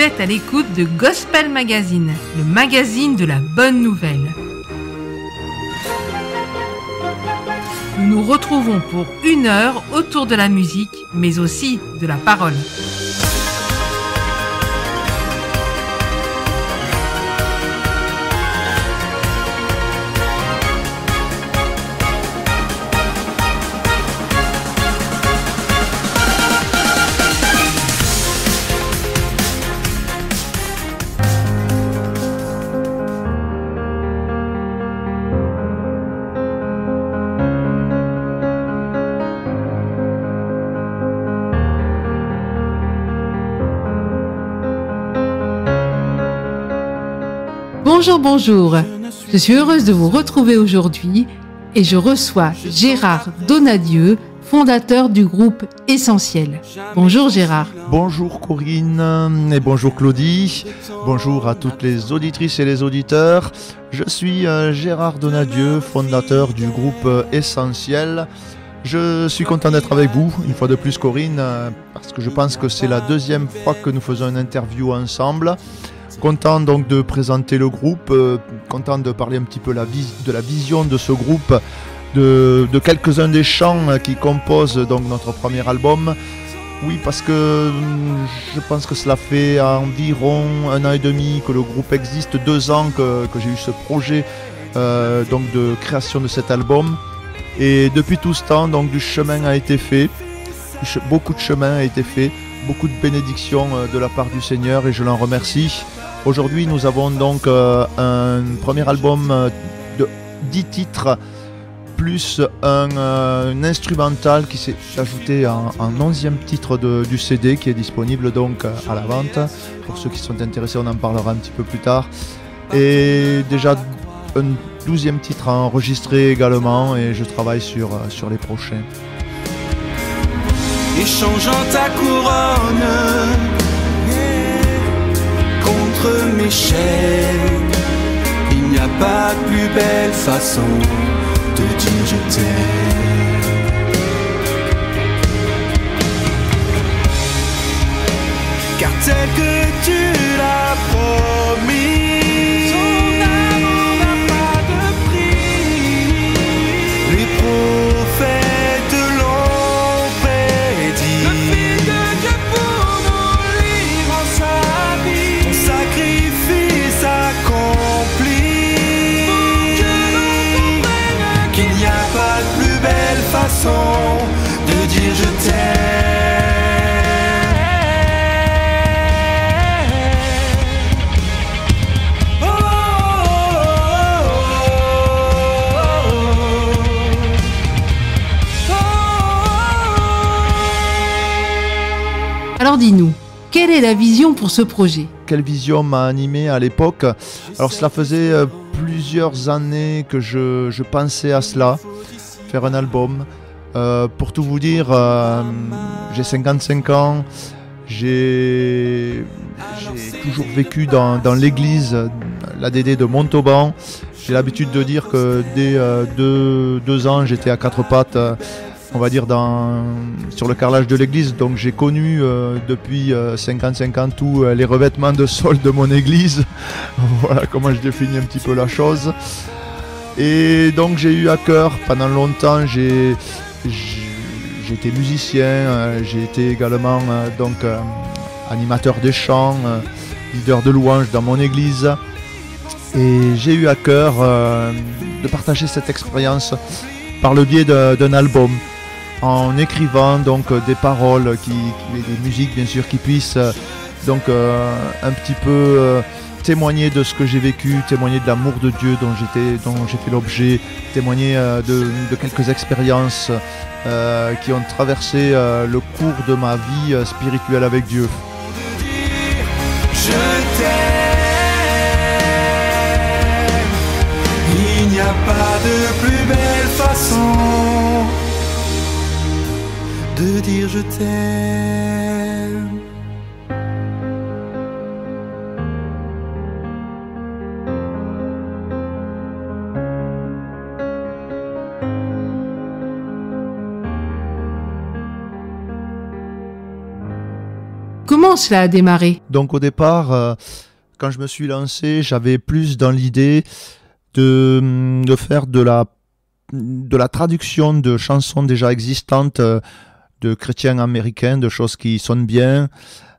êtes à l'écoute de Gospel Magazine, le magazine de la bonne nouvelle. Nous nous retrouvons pour 1 heure autour de la musique, mais aussi de la parole. Bonjour, je suis heureuse de vous retrouver aujourd'hui et je reçois Gérard Donadieu, fondateur du groupe Essentiel. Bonjour Gérard. Bonjour Corinne et bonjour Claudie, bonjour à toutes les auditrices et les auditeurs. Je suis Gérard Donadieu, fondateur du groupe Essentiel. Je suis content d'être avec vous, une fois de plus Corinne, parce que je pense que c'est la 2e fois que nous faisons une interview ensemble. Content donc de présenter le groupe, content de parler un petit peu de la vision de ce groupe, de quelques-uns des chants qui composent donc notre premier album. Oui, parce que je pense que cela fait environ 1 an et demi que le groupe existe, 2 ans que j'ai eu ce projet donc de création de cet album. Et depuis tout ce temps, donc, du chemin a été fait, beaucoup de chemin a été fait, beaucoup de bénédictions de la part du Seigneur et je l'en remercie. Aujourd'hui, nous avons donc un premier album de 10 titres, plus un instrumental qui s'est ajouté en 11e titre du CD qui est disponible donc à la vente. Pour ceux qui sont intéressés, on en parlera un petit peu plus tard. Et déjà un 12e titre enregistré également et je travaille sur les prochains. Échangeant ta couronne contre mes chaînes, il n'y a pas de plus belle façon de dire je t'aime. Car tel que tu l'as promis, ton amour n'a pas de prix. Les prophètes l'ont prédit. Le Fils de Dieu pour nous livre sa vie, ton sacrifice accompli. Pour que l'on comprenne qu'il n'y a pas de plus belle façon de dire je t'aime. Alors dis-nous, quelle est la vision pour ce projet ? Quelle vision m'a animé à l'époque ? Alors cela faisait plusieurs années que je pensais à cela, faire un album. Pour tout vous dire, j'ai 55 ans, j'ai toujours vécu dans l'église, l'ADD de Montauban. J'ai l'habitude de dire que dès 2 ans, j'étais à 4 pattes, on va dire sur le carrelage de l'église. Donc j'ai connu depuis 55 ans tous les revêtements de sol de mon église. Voilà comment je définis un petit peu la chose. Et donc j'ai eu à cœur pendant longtemps, j'ai été musicien, j'ai été également animateur des chants, leader de louanges dans mon église. Et j'ai eu à cœur de partager cette expérience par le biais d'un album, en écrivant donc des paroles, des musiques bien sûr qui puissent un petit peu témoigner de ce que j'ai vécu, témoigner de l'amour de Dieu dont j'ai fait l'objet, témoigner de quelques expériences qui ont traversé le cours de ma vie spirituelle avec Dieu. Je t'aime, il n'y a pas de plus belle façon de dire je t'aime. comment cela a démarré? Donc au départ, quand je me suis lancé, j'avais plus dans l'idée de faire de la traduction de chansons déjà existantes de chrétiens américains, de choses qui sonnent bien,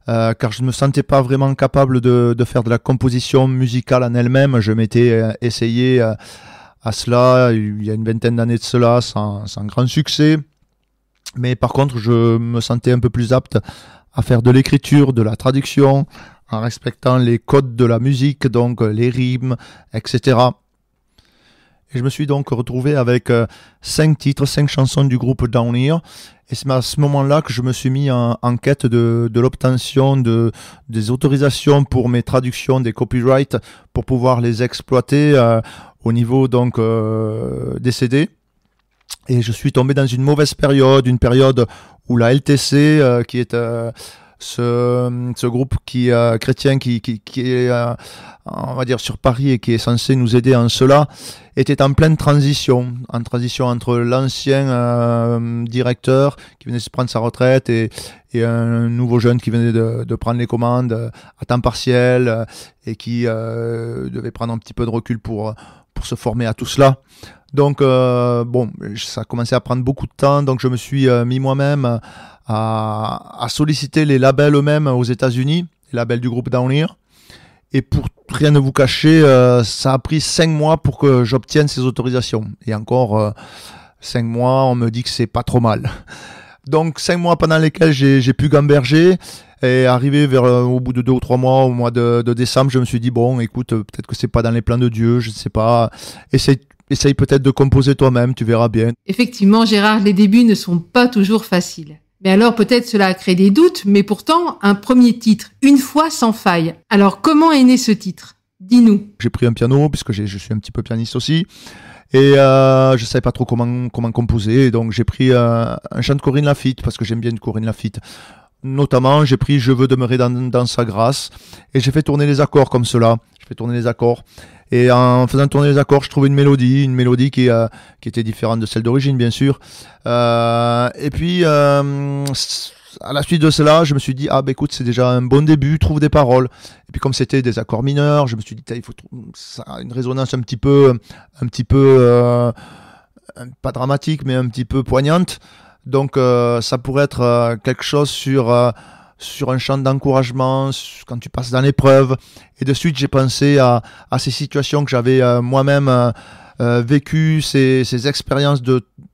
car je ne me sentais pas vraiment capable de faire de la composition musicale en elle-même. Je m'étais essayé à cela il y a une vingtaine d'années de cela, sans grand succès. Mais par contre, je me sentais un peu plus apte à faire de l'écriture, de la traduction, en respectant les codes de la musique, donc les rimes, etc. Et je me suis donc retrouvé avec 5 titres, 5 chansons du groupe Down Here. Et c'est à ce moment-là que je me suis mis en quête de l'obtention des autorisations pour mes traductions, des copyrights, pour pouvoir les exploiter au niveau donc des CD. Et je suis tombé dans une mauvaise période, une période où la LTC, qui est ce groupe chrétien qui est, on va dire, sur Paris et qui est censé nous aider en cela, était en pleine transition entre l'ancien directeur qui venait de se prendre sa retraite et un nouveau jeune qui venait de prendre les commandes à temps partiel et qui devait prendre un petit peu de recul pour se former à tout cela. Donc bon, ça a commencé à prendre beaucoup de temps, donc je me suis mis moi-même à solliciter les labels eux-mêmes aux États-Unis, les labels du groupe Down Here. Et pour rien ne vous cacher, ça a pris 5 mois pour que j'obtienne ces autorisations. Et encore 5 mois, on me dit que c'est pas trop mal. Donc 5 mois pendant lesquels j'ai pu gamberger. Et arrivé au bout de 2 ou 3 mois, au mois de décembre, je me suis dit, bon, écoute, peut-être que c'est pas dans les plans de Dieu, je ne sais pas. Essaye peut-être de composer toi-même, tu verras bien. Effectivement, Gérard, les débuts ne sont pas toujours faciles. Mais alors peut-être cela a créé des doutes, mais pourtant un premier titre, Une fois sans faille. Alors comment est né ce titre? Dis-nous. J'ai pris un piano, puisque je suis un petit peu pianiste aussi, et je ne savais pas trop comment composer, donc j'ai pris un chant de Corinne Laffitte, parce que j'aime bien Corinne Laffitte. Notamment, j'ai pris « Je veux demeurer dans sa grâce » et j'ai fait tourner les accords comme cela. Je fais tourner les accords. Et en faisant tourner les accords, je trouvais une mélodie qui était différente de celle d'origine, bien sûr. Et puis, à la suite de cela, je me suis dit, ah ben écoute, c'est déjà un bon début, trouve des paroles. Et puis comme c'était des accords mineurs, je me suis dit, il faut ça a une résonance un petit peu pas dramatique, mais un petit peu poignante. Donc ça pourrait être quelque chose sur un chant d'encouragement quand tu passes dans l'épreuve. Et de suite, j'ai pensé à ces situations que j'avais moi-même vécues, ces expériences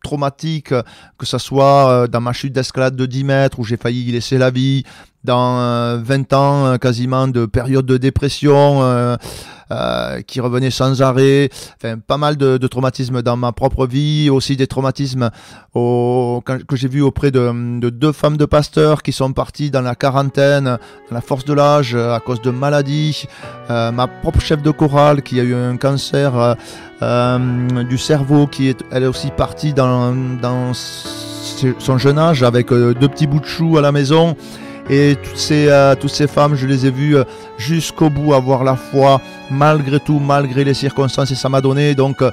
traumatiques, que ce soit dans ma chute d'escalade de 10 mètres où j'ai failli y laisser la vie, dans 20 ans quasiment de période de dépression qui revenait sans arrêt, enfin pas mal de traumatismes dans ma propre vie, aussi des traumatismes que j'ai vus auprès de 2 femmes de pasteurs qui sont parties dans la quarantaine, dans la force de l'âge à cause de maladies, ma propre chef de chorale qui a eu un cancer du cerveau, qui est elle aussi partie dans son jeune âge avec 2 petits bouts de chou à la maison. Et toutes ces femmes, je les ai vues jusqu'au bout avoir la foi, malgré tout, malgré les circonstances. Et ça m'a donné donc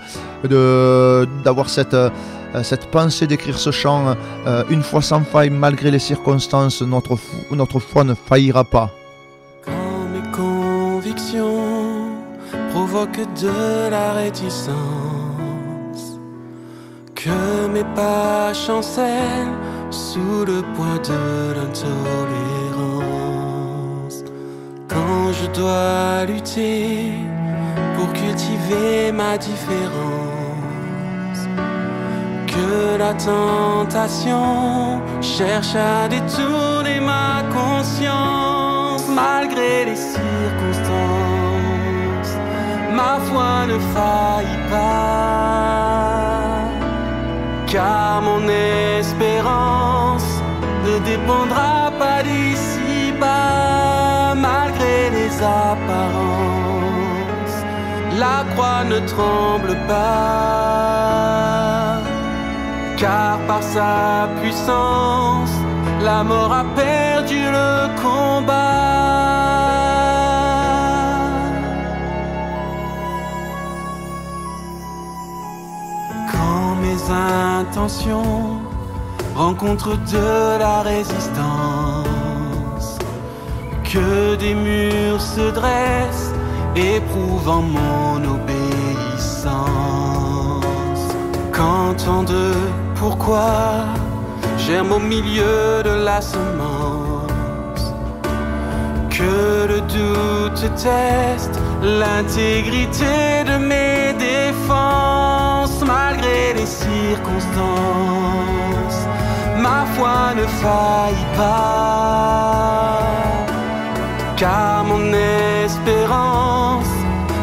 d'avoir cette pensée d'écrire ce chant, une foi sans faille, malgré les circonstances, notre foi ne faillira pas. Quand mes convictions provoquent de la réticence, que mes pas chancellent sous le poids de l'intolérance, quand je dois lutter pour cultiver ma différence, que la tentation cherche à détourner ma conscience, malgré les circonstances, ma foi ne faillit pas, car mon espérance ne dépendra pas d'ici-bas. Malgré les apparences, la croix ne tremble pas, car par sa puissance, la mort a perdu le combat. Quand mes intentions rencontrent de la résistance, que des murs se dressent, éprouvant mon obéissance. Quand tant de pourquoi germe au milieu de la semence, que le doute teste l'intégrité de mes défenses. Malgré les circonstances, ma foi ne faillit pas, car mon espérance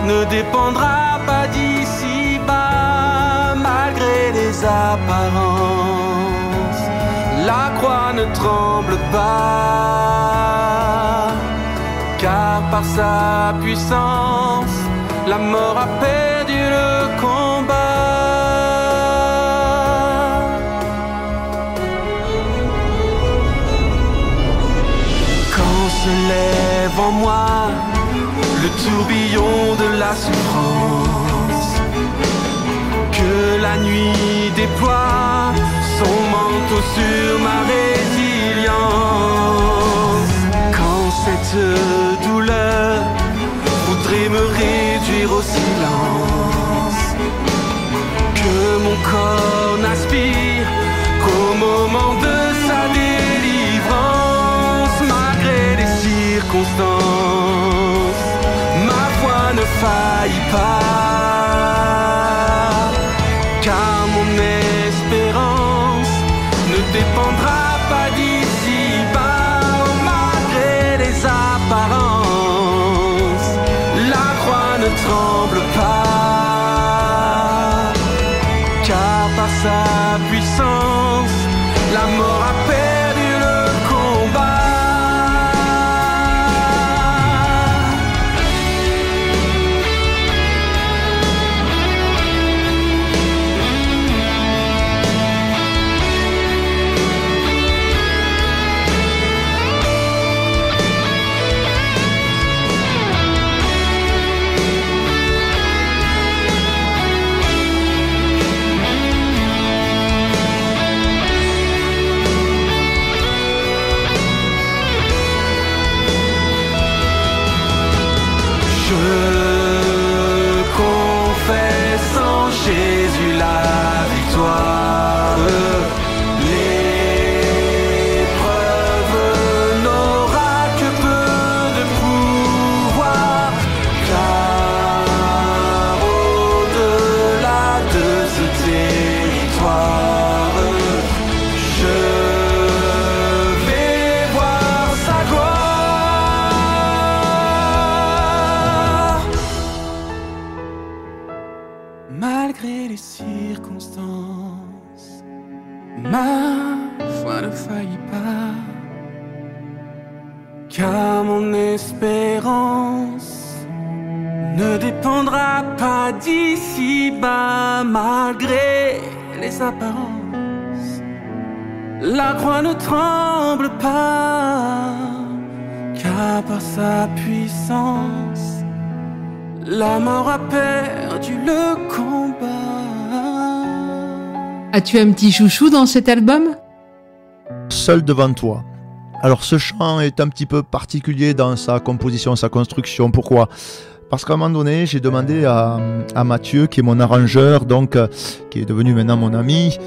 ne dépendra pas d'ici-bas. Malgré les apparences, la croix ne tremble pas, car par sa puissance, la mort a perdu le combat. Quand se lève en moi le tourbillon de la souffrance, que la nuit déploie son manteau sur ma résilience, quand cette douleur voudrait me réduire au silence, que mon corps n'aspire qu'au moment de sa délivrance. Malgré les circonstances, ma foi ne faillit pas, car mon espérance ne dépendra pas d'ici-bas. Malgré les apparences, la croix ne tremble pas, car par sa puissance, la mort a perdu le combat. Confesse en Jésus la victoire. L'épreuve n'aura que peu de pouvoir, car au-delà de ce territoire, je vais voir sa gloire. Malgré les circonstances, ma foi ne faillit pas, car mon espérance ne dépendra pas d'ici-bas. Malgré les apparences, la croix ne tremble pas, car par sa puissance, la mort a perdu le combat. As-tu un petit chouchou dans cet album? Seul devant toi. Alors ce chant est un petit peu particulier dans sa composition, sa construction. Pourquoi ? Parce qu'à un moment donné, j'ai demandé à Mathieu, qui est mon arrangeur, donc qui est devenu maintenant mon ami,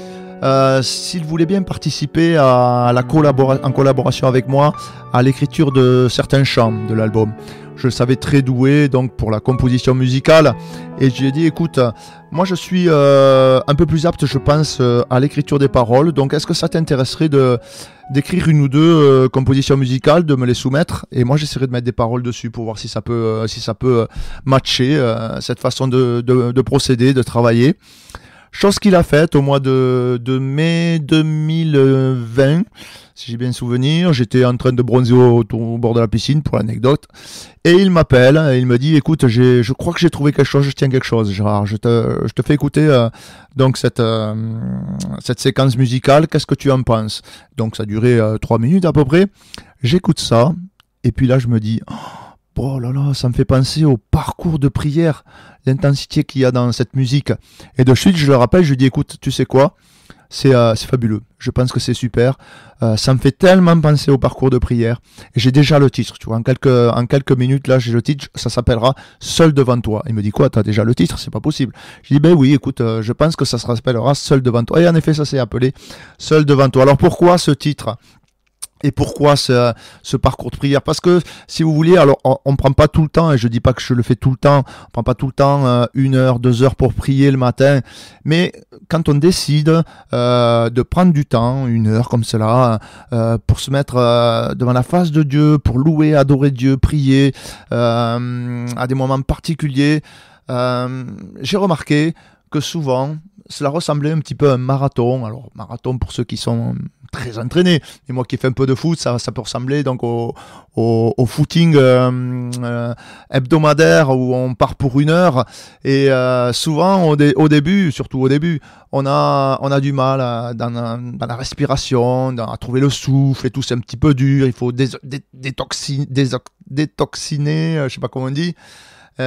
s'il voulait bien participer en collaboration avec moi à l'écriture de certains chants de l'album. Je le savais très doué donc pour la composition musicale, et je lui ai dit écoute, moi je suis un peu plus apte, je pense, à l'écriture des paroles, donc est-ce que ça t'intéresserait d'écrire une ou deux compositions musicales, de me les soumettre, et moi j'essaierai de mettre des paroles dessus pour voir si ça peut matcher cette façon de procéder, de travailler. Chose qu'il a faite au mois de mai 2020, si j'ai bien souvenir. J'étais en train de bronzer au bord de la piscine, pour l'anecdote. Et il m'appelle et il me dit écoute, je crois que j'ai trouvé quelque chose, je tiens quelque chose. Gérard, je te fais écouter donc cette séquence musicale, qu'est-ce que tu en penses? Donc ça durait 3 minutes à peu près. J'écoute ça et puis là je me dis oh là là, ça me fait penser au parcours de prière, l'intensité qu'il y a dans cette musique. Et de suite, je le rappelle, je lui dis écoute, tu sais quoi, c'est fabuleux. Je pense que c'est super. Ça me fait tellement penser au parcours de prière. Et j'ai déjà le titre, tu vois. En quelques minutes, là, j'ai le titre. Ça s'appellera Seul devant toi. Il me dit quoi? T'as déjà le titre? C'est pas possible. Je dis ben oui, écoute, je pense que ça se rappellera Seul devant toi. Et en effet, ça s'est appelé Seul devant toi. Alors pourquoi ce titre? Et pourquoi ce parcours de prière? Parce que, si vous voulez, alors on prend pas tout le temps, et je dis pas que je le fais tout le temps, on prend pas tout le temps 1 heure, 2 heures pour prier le matin, mais quand on décide de prendre du temps, 1 heure comme cela, pour se mettre devant la face de Dieu, pour louer, adorer Dieu, prier à des moments particuliers, j'ai remarqué que souvent, cela ressemblait un petit peu à un marathon. Alors, marathon pour ceux qui sont très entraînés. Et moi qui fais un peu de foot, ça peut ressembler donc au footing hebdomadaire où on part pour 1 heure. Et souvent, au début, surtout au début, on a du mal dans la respiration, à trouver le souffle et tout. C'est un petit peu dur. Il faut détoxiner, je sais pas comment on dit. Et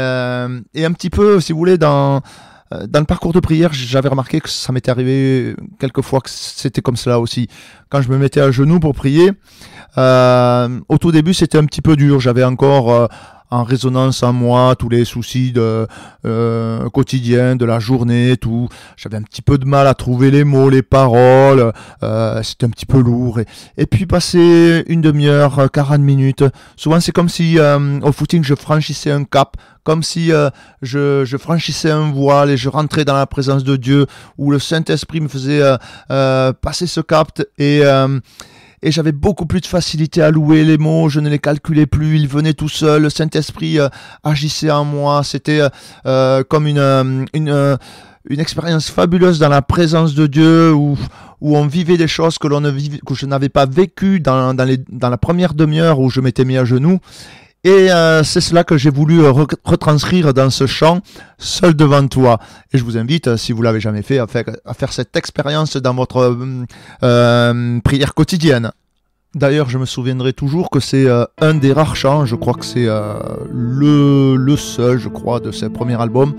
un petit peu, si vous voulez, dans le parcours de prière, j'avais remarqué que ça m'était arrivé quelques fois que c'était comme cela aussi. Quand je me mettais à genoux pour prier, au tout début, c'était un petit peu dur. J'avais encore en résonance en moi tous les soucis quotidiens de la journée, tout. J'avais un petit peu de mal à trouver les mots, les paroles. C'était un petit peu lourd. Et puis passer 1 demi-heure, 40 minutes. Souvent, c'est comme si au footing, je franchissais un cap. Comme si je franchissais un voile et je rentrais dans la présence de Dieu, où le Saint-Esprit me faisait passer ce cap et j'avais beaucoup plus de facilité à louer les mots, je ne les calculais plus, ils venaient tout seuls, le Saint-Esprit agissait en moi, c'était comme une expérience fabuleuse dans la présence de Dieu, où on vivait des choses que je n'avais pas vécues dans la première demi-heure où je m'étais mis à genoux. Et c'est cela que j'ai voulu retranscrire dans ce chant, Seul devant toi. Et je vous invite, si vous l'avez jamais fait, à faire cette expérience dans votre prière quotidienne. D'ailleurs, je me souviendrai toujours que c'est un des rares chants, je crois que c'est le seul, je crois, de ce premier album,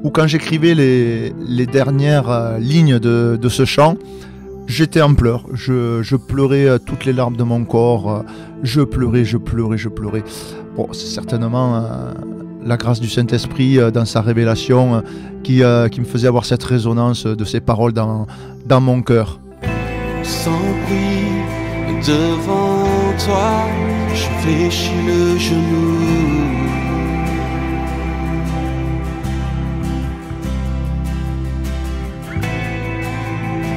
où quand j'écrivais les dernières lignes de ce chant, j'étais en pleurs, je pleurais toutes les larmes de mon corps, je pleurais. Bon, c'est certainement la grâce du Saint-Esprit dans sa révélation qui me faisait avoir cette résonance de ces paroles dans mon cœur. Sans bruit devant toi, je fléchis le genou.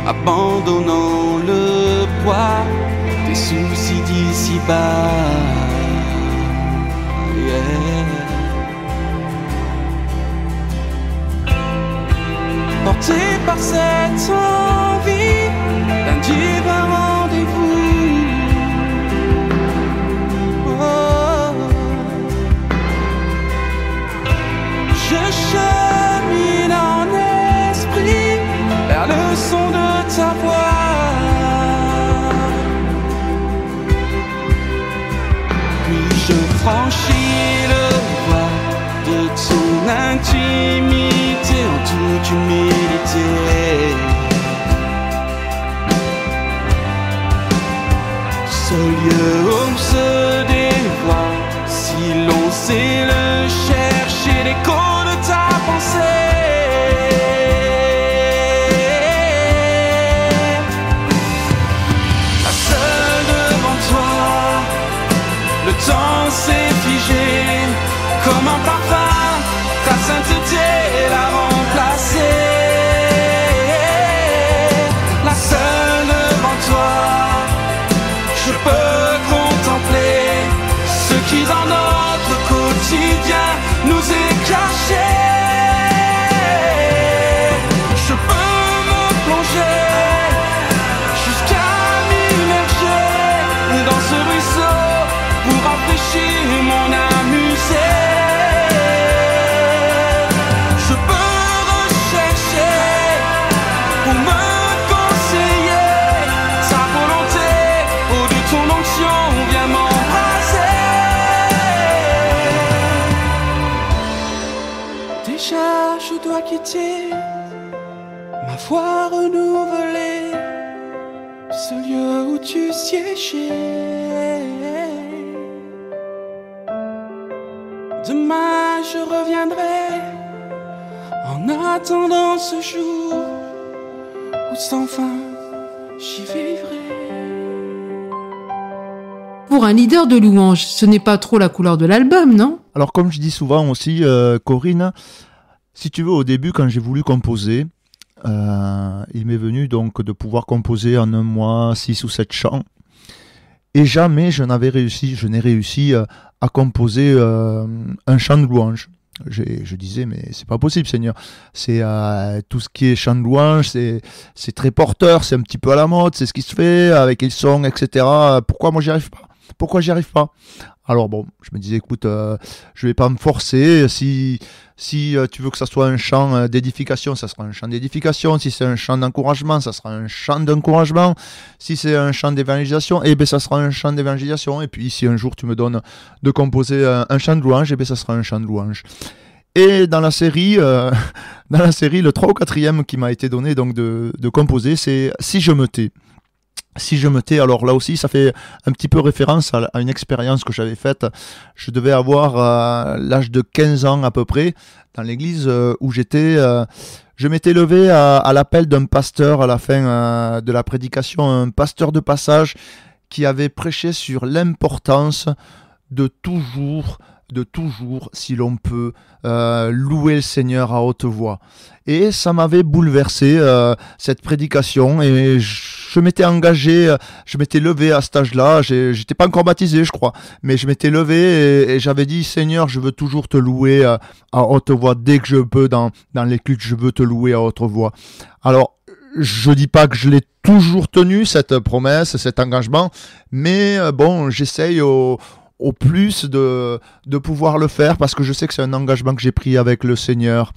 Abandonnant le poids des soucis d'ici-bas. Yeah. Porté par cette envie d'un divin rendez-vous. Oh. Je chemine en esprit vers le son de ta voix. Puis je franchis le voile de ton intimité en toute humilité. Ce lieu où se dévoile, si l'on sait le chercher, l'écho de ta pensée. Le temps s'est figé comme un parfum, ta sainteté l'a remplacé. La seule devant toi, je peux contempler ce qui dans notre quotidien nous est caché. Je peux me plonger jusqu'à m'immerger dans ce ruisseau pour rafraîchir mon âme usée. Je peux rechercher pour me conseiller sa volonté, au de ton onction viens m'embraser. Déjà je dois quitter ma foi renouvelée. où tu siégeais. Demain je reviendrai en attendant ce jour où sans fin j'y vivrai. Pour un leader de louange, ce n'est pas trop la couleur de l'album, non? Alors comme je dis souvent aussi, Corinne, si tu veux, au début quand j'ai voulu composer, il m'est venu donc de pouvoir composer en un mois 6 ou 7 chants. Et jamais je n'ai réussi à composer un chant de louange. Je disais, mais c'est pas possible, Seigneur. C'est tout ce qui est chant de louange, c'est très porteur, c'est un petit peu à la mode, c'est ce qui se fait avec les sons, etc. Pourquoi moi j'y arrive pas? Pourquoi j'y arrive pas? Alors bon, je me disais, écoute, je vais pas me forcer. Si tu veux que ça soit un chant d'édification, ça sera un chant d'édification. Si c'est un chant d'encouragement, ça sera un chant d'encouragement. Si c'est un chant d'évangélisation, eh ben ça sera un chant d'évangélisation. Et puis si un jour tu me donnes de composer un chant de louange, eh ben ça sera un chant de louange. Et dans la série, le 3 ou 4e qui m'a été donné donc de composer, c'est Si je me tais. Si je me tais, alors là aussi, ça fait un petit peu référence à une expérience que j'avais faite. Je devais avoir l'âge de 15 ans à peu près, dans l'église où j'étais. Je m'étais levé à l'appel d'un pasteur à la fin de la prédication, un pasteur de passage qui avait prêché sur l'importance de toujours, si l'on peut, louer le Seigneur à haute voix. Et ça m'avait bouleversé, cette prédication, et je m'étais engagé, je m'étais levé à cet âge-là, j'étais pas encore baptisé je crois, mais je m'étais levé et j'avais dit, Seigneur, je veux toujours te louer à haute voix, dès que je peux dans les cultes, je veux te louer à haute voix. Alors, je dis pas que je l'ai toujours tenu, cette promesse, cet engagement, mais bon, j'essaye au plus de pouvoir le faire, parce que je sais que c'est un engagement que j'ai pris avec le Seigneur.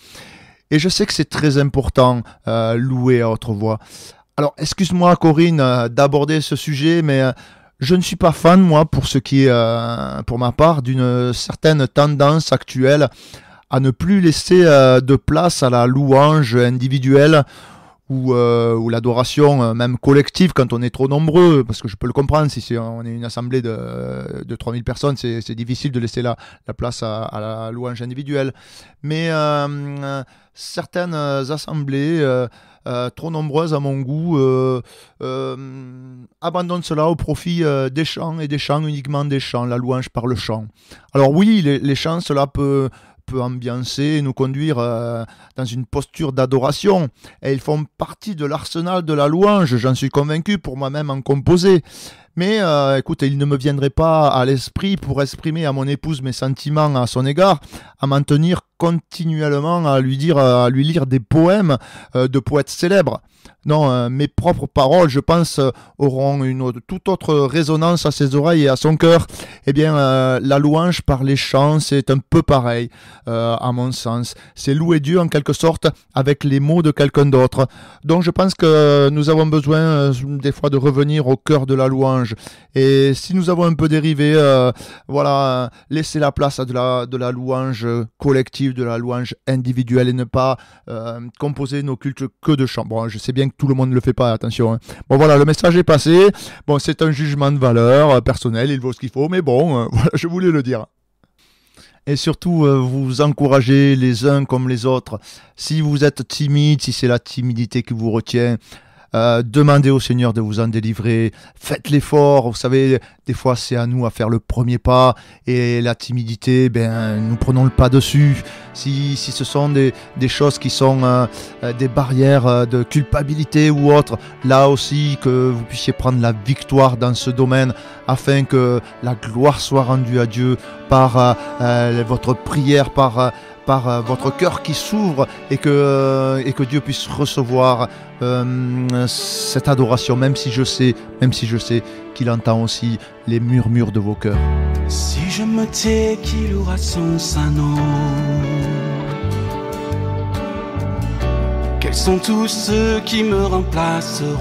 Et je sais que c'est très important, louer à haute voix. Alors, excuse-moi Corinne d'aborder ce sujet, mais je ne suis pas fan, moi, pour ce qui est, pour ma part, d'une certaine tendance actuelle à ne plus laisser de place à la louange individuelle ou l'adoration même collective quand on est trop nombreux, parce que je peux le comprendre, si on est une assemblée de 3000 personnes, c'est difficile de laisser la place à la louange individuelle. Mais certaines assemblées trop nombreuses à mon goût abandonnent cela au profit des chants, et des chants, uniquement des chants, la louange par le chant. Alors oui, les chants, cela peut ambiancer et nous conduire dans une posture d'adoration, et ils font partie de l'arsenal de la louange, j'en suis convaincu, pour moi-même en composer. Mais écoute, il ne me viendrait pas à l'esprit, pour exprimer à mon épouse mes sentiments à son égard, à m'en tenir continuellement à lui lire des poèmes de poètes célèbres. Non, mes propres paroles, je pense, auront une toute autre résonance à ses oreilles et à son cœur. Eh bien, la louange par les chants, c'est un peu pareil, à mon sens. C'est louer Dieu, en quelque sorte, avec les mots de quelqu'un d'autre. Donc, je pense que nous avons besoin, des fois, de revenir au cœur de la louange. Et si nous avons un peu dérivé, laisser la place à de la louange collective, de la louange individuelle, et ne pas composer nos cultes que de chants. Bon, je sais bien que tout le monde ne le fait pas, attention. Hein. Bon, voilà, le message est passé. Bon, c'est un jugement de valeur personnel, il vaut ce qu'il faut, mais bon, voilà, je voulais le dire. Et surtout, vous encouragez les uns comme les autres. Si vous êtes timide, si c'est la timidité qui vous retient, demandez au Seigneur de vous en délivrer, faites l'effort. Vous savez, des fois c'est à nous à faire le premier pas, et la timidité, nous prenons le pas dessus. Si ce sont des choses qui sont des barrières de culpabilité ou autre, là aussi que vous puissiez prendre la victoire dans ce domaine, afin que la gloire soit rendue à Dieu par votre prière, par votre cœur qui s'ouvre, et que Dieu puisse recevoir cette adoration, même si je sais qu'il entend aussi les murmures de vos cœurs. Si je me tais, qui louera son saint nom? Quels sont tous ceux qui me remplaceront?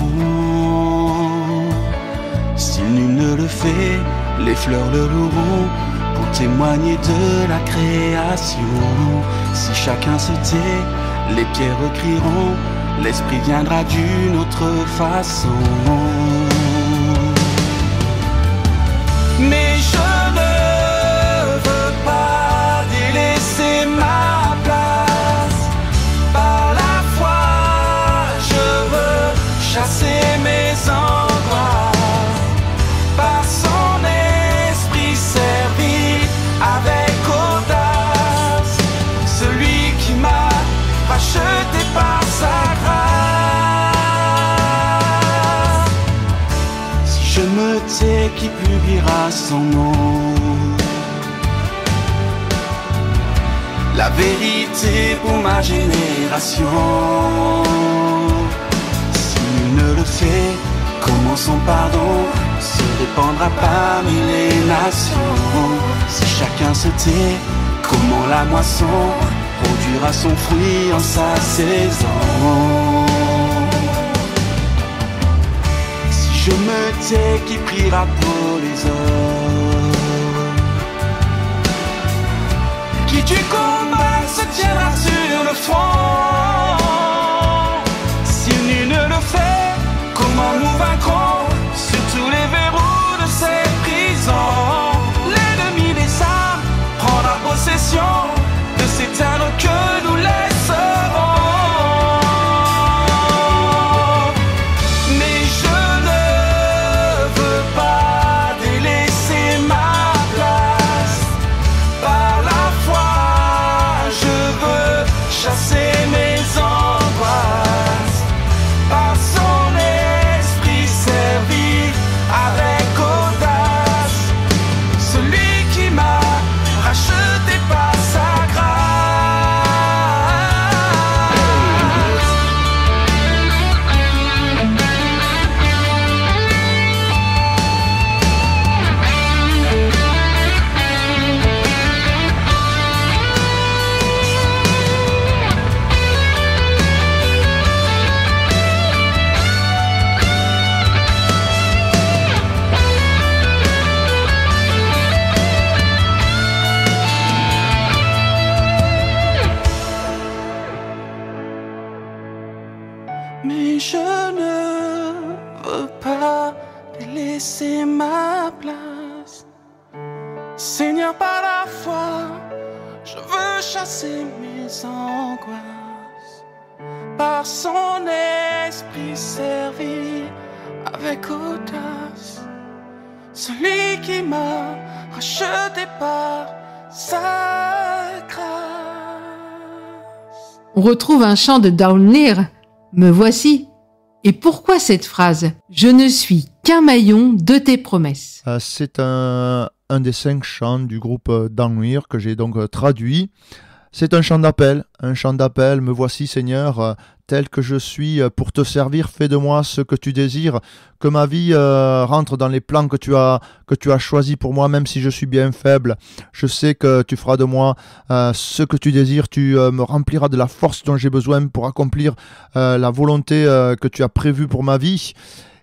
Si nul ne le fait, les fleurs le loueront, pour témoigner de la création. Si chacun se tait, les pierres crieront, l'esprit viendra d'une autre façon. je me tais, qui publiera son nom? La vérité pour ma génération. Si nul ne le fait, comment son pardon se répandra parmi les nations? Si chacun se tait, comment la moisson produira son fruit en sa saison? Si je me tais, qui priera pour les hommes? Qui du combat se tiendra sur le front? Si nul ne le fait, comment nous vaincrons sur tous les verrous de ces prisons? L'ennemi des âmes prendra possession de ces terres que nous laisserons. Mais je ne veux pas délaisser ma place. Par la foi, je veux chasser mes angoisses. Par son esprit servir avec audace. Celui qui m'a racheté par sa grâce. Mais je ne veux pas délaisser ma place. Seigneur, par la foi, je veux chasser mes angoisses. Par son esprit servir avec audace. Celui qui m'a racheté par sa grâce. On retrouve un chant de Down Lear, Me voici. Et pourquoi cette phrase? Je ne suis qu'un maillon de tes promesses. C'est un des 5 chants du groupe Down Lear que j'ai donc traduit. C'est un chant d'appel, me voici Seigneur, tel que je suis pour te servir, fais de moi ce que tu désires, que ma vie rentre dans les plans que tu as choisis pour moi, même si je suis bien faible. Je sais que tu feras de moi ce que tu désires, tu me rempliras de la force dont j'ai besoin pour accomplir la volonté que tu as prévue pour ma vie.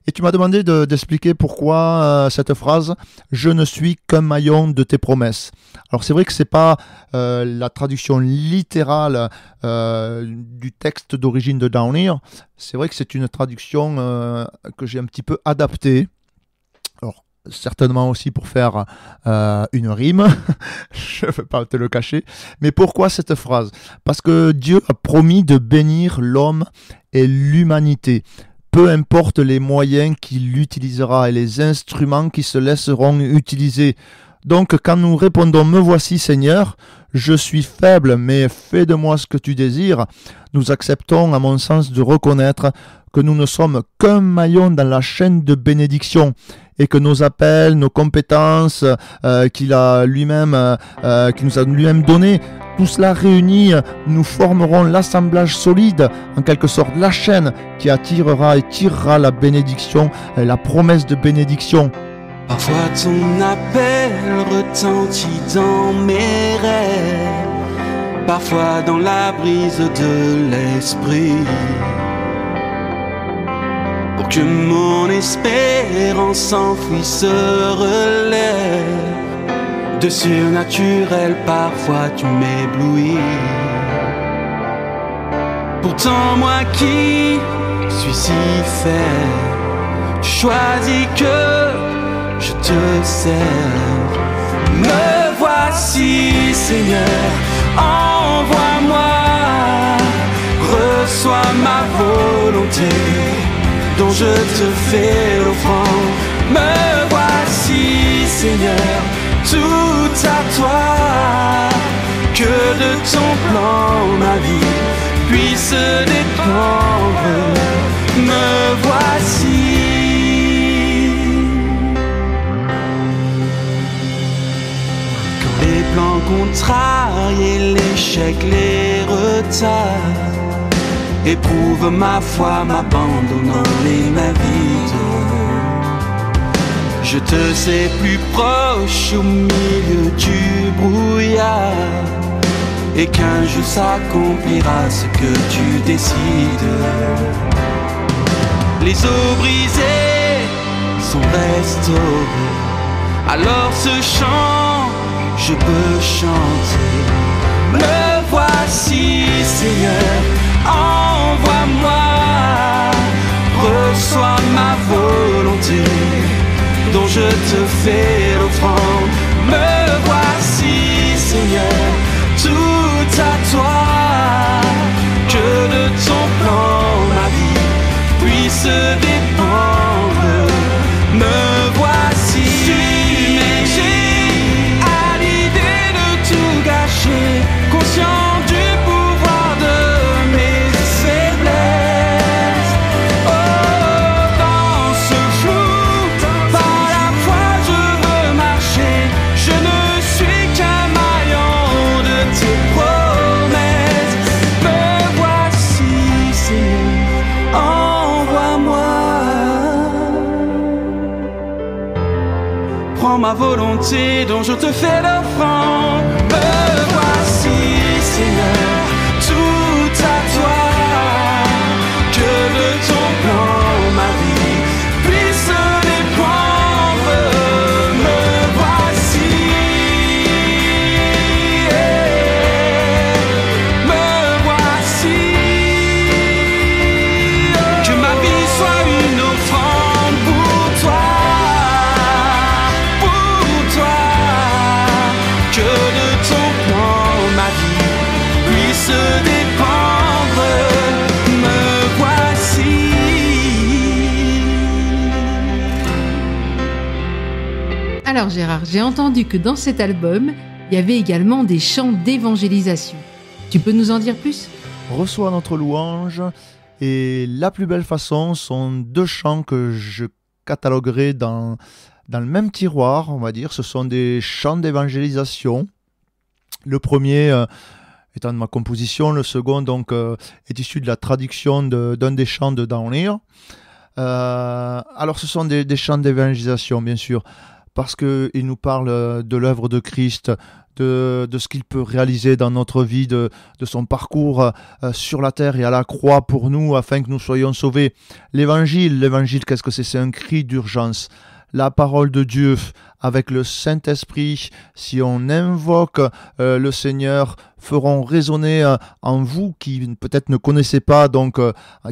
Et tu m'as demandé d'expliquer pourquoi cette phrase « Je ne suis qu'un maillon de tes promesses ». Alors c'est vrai que ce n'est pas la traduction littérale du texte d'origine de Down Lear. C'est vrai que c'est une traduction que j'ai un petit peu adaptée. Alors certainement aussi pour faire une rime, je ne veux pas te le cacher. Mais pourquoi cette phrase? Parce que Dieu a promis de bénir l'homme et l'humanité. Peu importe les moyens qu'il utilisera et les instruments qui se laisseront utiliser. Donc quand nous répondons « Me voici Seigneur », je suis faible, mais fais de moi ce que tu désires, nous acceptons à mon sens de reconnaître que nous ne sommes qu'un maillon dans la chaîne de bénédiction et que nos appels, nos compétences qu'il nous a lui-même données, tout cela réuni, nous formerons l'assemblage solide, en quelque sorte la chaîne qui attirera et tirera la bénédiction, la promesse de bénédiction. Parfois ton appel retentit dans mes rêves, parfois dans la brise de l'esprit, pour que mon espérance enfouie se relève. De surnaturel, parfois tu m'éblouis. Pourtant moi qui suis si faible, tu choisis que je te serve. Me voici Seigneur, envoie-moi. Reçois ma volonté, dont je te fais l'offrande. Me voici Seigneur, tout à toi, que de ton plan ma vie puisse dépendre. Me voici. contrarier l'échec, les retards. Éprouve ma foi, m'abandonnant les mains vides. Je te sais plus proche au milieu du brouillard, et qu'un jour s'accomplira ce que tu décides. Les eaux brisées sont restaurées, alors ce chant je peux chanter. Me voici Seigneur, envoie-moi, reçois ma volonté dont je te fais l'offrande. Me voici Seigneur, tout à toi, que de ton plan ma vie puisse dépendre. Me voici, submergé à l'idée de tout gâcher, conscient du pouvoir de mes faiblesses. Oh, dans ce flou, par la foi je veux marcher. Je ne suis qu'un maillon de tes promesses. Me voici Seigneur, envoie-moi. Prends ma volonté dont je te fais l'offrande. Me voici Seigneur, tout à toi, que de ton plan ma vie puisse dépendre. Me voici, me voici. Que ma vie soit une offrande pour toi, que de ton plan ma vie puisse dépendre. Me voici. Alors Gérard, j'ai entendu que dans cet album, il y avait également des chants d'évangélisation. Tu peux nous en dire plus ? Reçois notre louange et La plus belle façon sont deux chants que je cataloguerai dans le même tiroir, on va dire. Ce sont des chants d'évangélisation. Le premier étant de ma composition, le second donc est issu de la traduction d'un des chants de Downhill. Alors ce sont des chants d'évangélisation bien sûr, parce qu'ils nous parlent de l'œuvre de Christ, de ce qu'il peut réaliser dans notre vie, de son parcours sur la terre et à la croix pour nous, afin que nous soyons sauvés. L'évangile, qu'est-ce que c'est ? C'est un cri d'urgence. La parole de Dieu avec le Saint-Esprit, si on invoque le Seigneur, feront résonner en vous qui peut-être ne connaissez pas, donc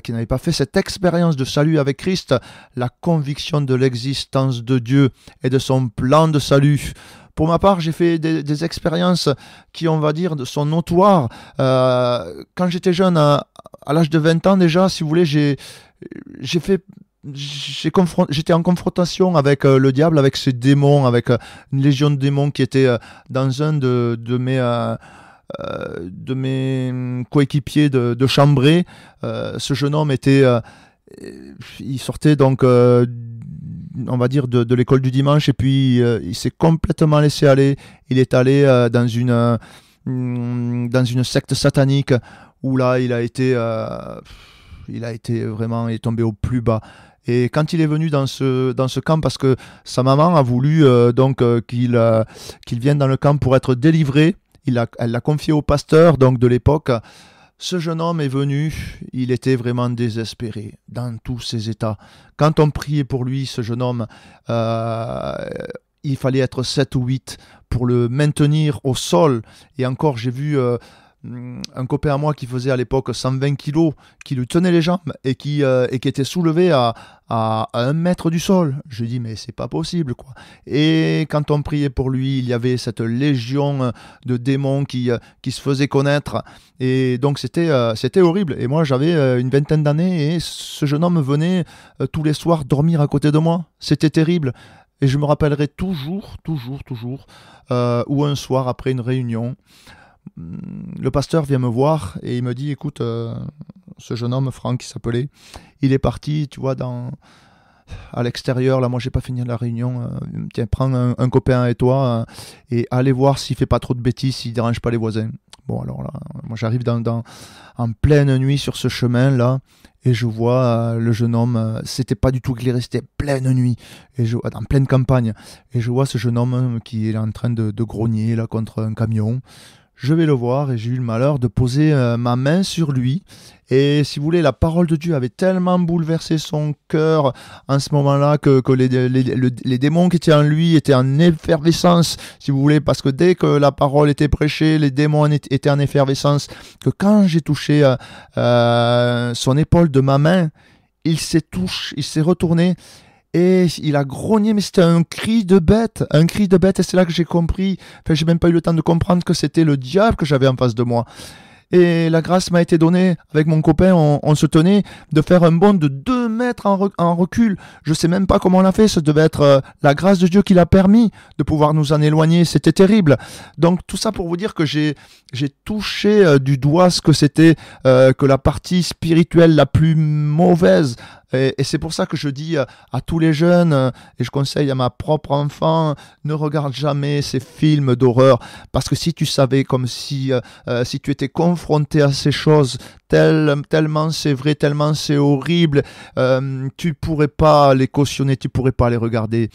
qui n'avez pas fait cette expérience de salut avec Christ, la conviction de l'existence de Dieu et de son plan de salut. Pour ma part, j'ai fait des expériences qui, on va dire, sont notoires. Quand j'étais jeune, à l'âge de 20 ans déjà, si vous voulez, j'étais en confrontation avec le diable, avec ses démons, avec une légion de démons qui était dans un de mes coéquipiers de chambrée. Ce jeune homme il sortait donc on va dire de l'école du dimanche, et puis il s'est complètement laissé aller. Il est allé dans une secte satanique où là il a été vraiment, il est tombé au plus bas. Et quand il est venu dans ce camp, parce que sa maman a voulu qu'il vienne dans le camp pour être délivré, elle l'a confié au pasteur donc de l'époque. Ce jeune homme est venu, il était vraiment désespéré dans tous ses états. Quand on priait pour lui, ce jeune homme, il fallait être 7 ou 8 pour le maintenir au sol. Et encore, j'ai vu un copain à moi qui faisait à l'époque 120 kilos, qui lui tenait les jambes et qui était soulevé à 1 mètre du sol. Je dis mais c'est pas possible quoi. Et quand on priait pour lui, il y avait cette légion de démons qui se faisait connaître, et donc c'était horrible. Et moi j'avais une vingtaine d'années et ce jeune homme venait tous les soirs dormir à côté de moi. C'était terrible. Et je me rappellerai toujours où un soir après une réunion, le pasteur vient me voir et il me dit écoute, ce jeune homme Franck qui s'appelait, il est parti, tu vois, dans à l'extérieur, là, moi, j'ai pas fini la réunion. Tiens, prends un copain et toi et allez voir s'il fait pas trop de bêtises, s'il dérange pas les voisins. Bon, alors là, moi, j'arrive en pleine nuit sur ce chemin-là et je vois le jeune homme. C'était pas du tout éclairé, c'était pleine nuit, en pleine campagne. Et je vois ce jeune homme qui est en train de grogner là contre un camion. Je vais le voir et j'ai eu le malheur de poser ma main sur lui. Et si vous voulez, la parole de Dieu avait tellement bouleversé son cœur en ce moment-là que les démons qui étaient en lui étaient en effervescence, si vous voulez, parce que dès que la parole était prêchée, les démons étaient en effervescence. Que quand j'ai touché son épaule de ma main, il s'est retourné. Et il a grogné, mais c'était un cri de bête, et c'est là que j'ai compris, j'ai même pas eu le temps de comprendre que c'était le diable que j'avais en face de moi. Et la grâce m'a été donnée, avec mon copain, on se tenait de faire un bond de 2 mètres en recul. Je sais même pas comment on l'a fait, ça devait être la grâce de Dieu qui l'a permis de pouvoir nous en éloigner, c'était terrible. Donc tout ça pour vous dire que j'ai touché du doigt ce que c'était que la partie spirituelle la plus mauvaise. Et c'est pour ça que je dis à tous les jeunes, et je conseille à ma propre enfant, ne regarde jamais ces films d'horreur, parce que si tu savais comme si tu étais confronté à ces choses, tellement c'est vrai, tellement c'est horrible, tu pourrais pas les cautionner, tu pourrais pas les regarder.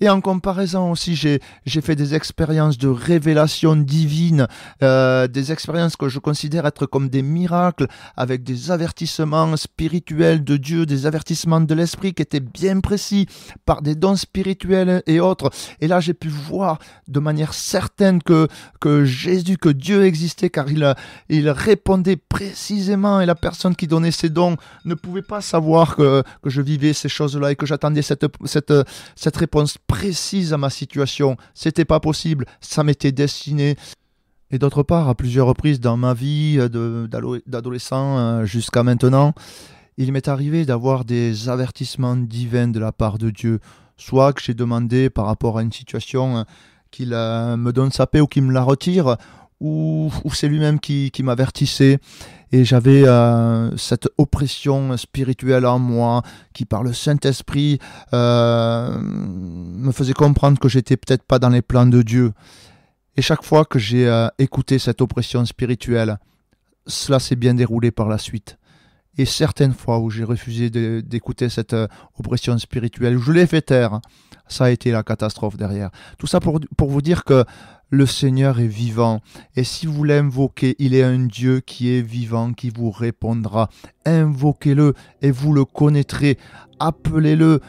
Et en comparaison aussi, j'ai fait des expériences de révélation divine, des expériences que je considère être comme des miracles, avec des avertissements spirituels de Dieu, des avertissements de l'Esprit qui étaient bien précis, par des dons spirituels et autres. Et là, j'ai pu voir de manière certaine que Dieu existait, car il répondait précisément, et la personne qui donnait ces dons ne pouvait pas savoir que je vivais ces choses-là et que j'attendais cette réponse précise à ma situation. C'était pas possible, ça m'était destiné. Et d'autre part, à plusieurs reprises dans ma vie d'adolescent jusqu'à maintenant, il m'est arrivé d'avoir des avertissements divins de la part de Dieu, soit que j'ai demandé par rapport à une situation qu'il me donne sa paix ou qu'il me la retire, ou c'est lui-même qui m'avertissait. Et j'avais cette oppression spirituelle en moi qui, par le Saint-Esprit, me faisait comprendre que j'étais peut-être pas dans les plans de Dieu. Et chaque fois que j'ai écouté cette oppression spirituelle, cela s'est bien déroulé par la suite. Et certaines fois où j'ai refusé d'écouter cette oppression spirituelle, où je l'ai fait taire, ça a été la catastrophe derrière. Tout ça pour vous dire que le Seigneur est vivant, et si vous l'invoquez, il est un Dieu qui est vivant, qui vous répondra. Invoquez-le et vous le connaîtrez. Appelez-le,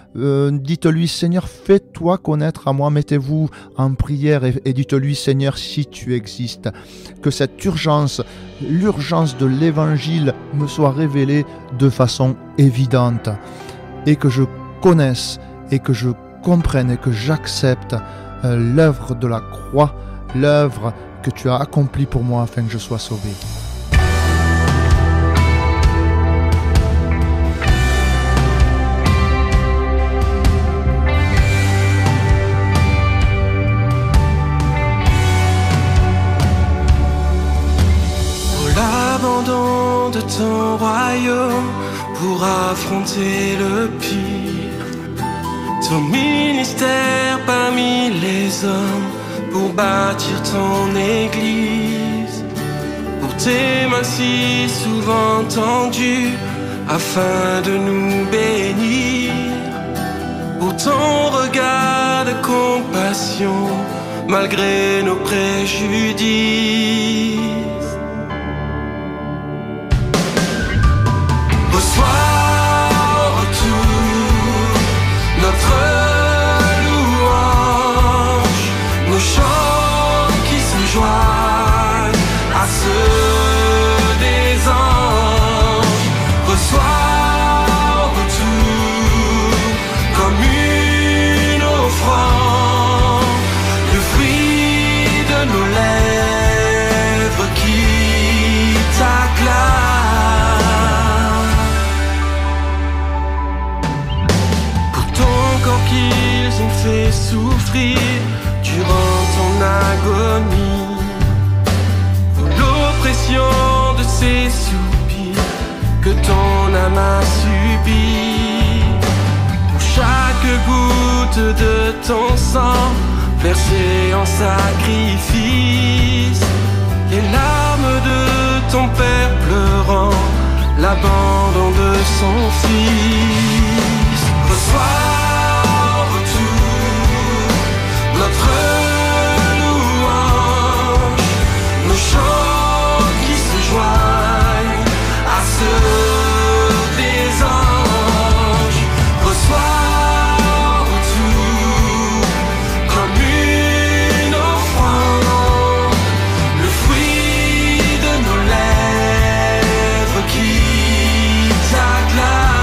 dites-lui, Seigneur, fais-toi connaître à moi, mettez-vous en prière et dites-lui, Seigneur, si tu existes, que cette urgence, l'urgence de l'Évangile me soit révélée de façon évidente, et que je connaisse, et que je comprenne, et que j'accepte l'œuvre de la croix, l'œuvre que tu as accomplie pour moi afin que je sois sauvé. L'abandon de ton royaume pour affronter le pire, ton ministère parmi les hommes pour bâtir ton église, pour tes mains si souvent tendues afin de nous bénir, pour ton regard de compassion malgré nos préjudices. Souffrir durant ton agonie, pour l'oppression de ces soupirs que ton âme a subis, pour chaque Chaque goutte de ton sang versée en sacrifice, les larmes de ton père pleurant l'abandon de son fils. Reçois en retour notre louange, nos chants qui se joignent à ceux des anges. Reçois en retour comme une offrande le fruit de nos lèvres qui t'acclament.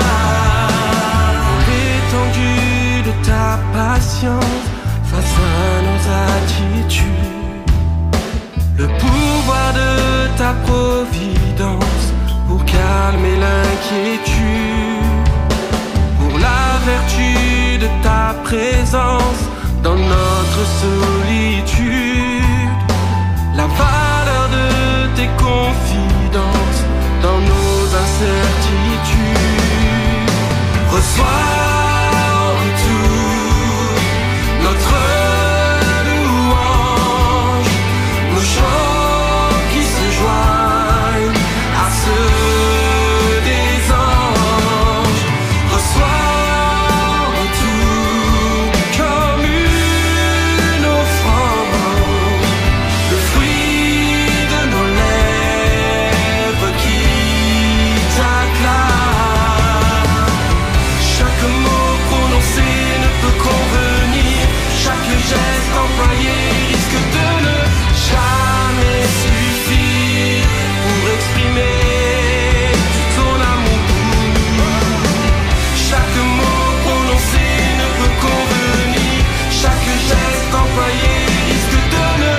L'étendue de ta patience face à nos attitudes, le pouvoir de ta providence pour calmer l'inquiétude, pour la vertu de ta présence dans notre solitude, la valeur de tes confidences dans nos incertitudes. Reçois en retour notre louange, nos chants qui se joignent à ceux des anges. Reçois en retour comme une offrande le fruit de nos lèvres qui t'acclament. Chaque mot prononcé ne peut convenir, chaque geste employé risque de ne jamais suffire pour exprimer tout ton amour pour nous. Chaque mot prononcé ne peut convenir, chaque geste employé risque de ne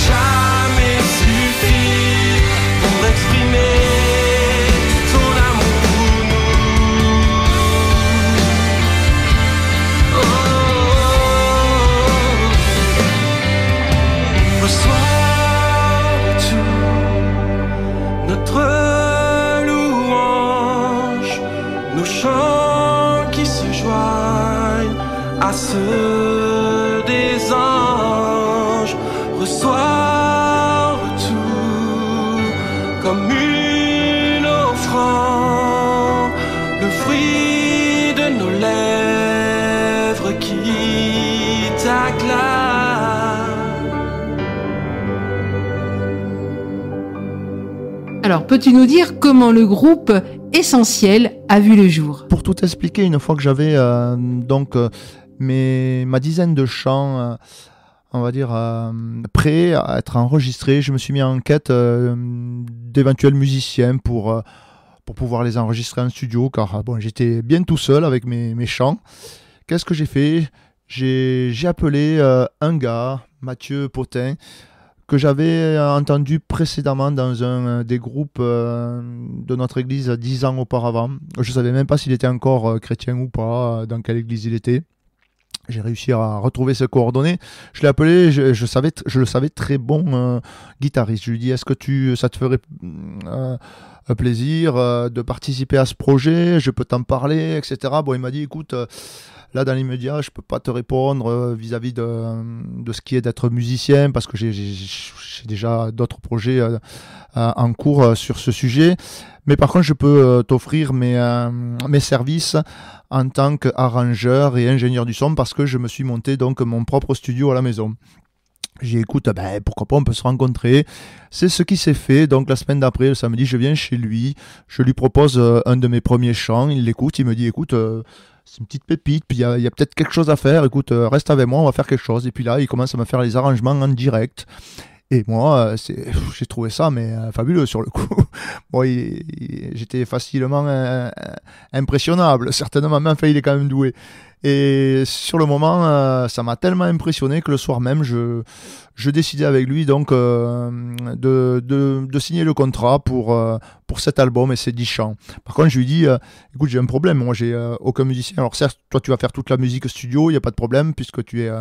jamais suffire pour exprimer tout ton amour pour nous. Oh, reçois tout notre louange, nos chants qui se joignent à ceux des anges. Reçois tout comme une offrande le fruit de nos lèvres qui t'acclament. Alors, peux-tu nous dire comment le groupe Essentiel a vu le jour? Pour tout expliquer, une fois que j'avais ma dizaine de chants, on va dire, prêts à être enregistrés, je me suis mis en quête d'éventuels musiciens pour pouvoir les enregistrer en studio, car bon, j'étais bien tout seul avec mes chants. Qu'est-ce que j'ai fait? J'ai appelé un gars, Mathieu Potin, que j'avais entendu précédemment dans un des groupes de notre église 10 ans auparavant. Je ne savais même pas s'il était encore chrétien ou pas, dans quelle église il était. J'ai réussi à retrouver ses coordonnées. Je l'ai appelé, je le savais très bon guitariste. Je lui ai dit, est-ce que ça te ferait plaisir de participer à ce projet? Je peux t'en parler, etc. Bon, il m'a dit, écoute, là dans l'immédiat, je peux pas te répondre vis-à-vis de ce qui est d'être musicien, parce que j'ai déjà d'autres projets en cours sur ce sujet. Mais par contre, je peux t'offrir mes services en tant qu'arrangeur et ingénieur du son, parce que je me suis monté donc mon propre studio à la maison. J'ai dit, écoute, pourquoi pas, on peut se rencontrer. C'est ce qui s'est fait. Donc la semaine d'après, le samedi, je viens chez lui, je lui propose un de mes premiers chants, il l'écoute, il me dit, écoute, c'est une petite pépite, puis il y a peut-être quelque chose à faire, écoute, reste avec moi, on va faire quelque chose. Et puis là, il commence à me faire les arrangements en direct. Et moi, j'ai trouvé ça fabuleux sur le coup. Bon, j'étais facilement impressionnable, certainement, mais enfin, il est quand même doué. Et sur le moment, ça m'a tellement impressionné que le soir même, je décidais avec lui donc de signer le contrat pour cet album et ces 10 chants. Par contre, je lui dis, écoute, j'ai un problème, moi j'ai aucun musicien. Alors certes, toi tu vas faire toute la musique studio, il n'y a pas de problème puisque tu es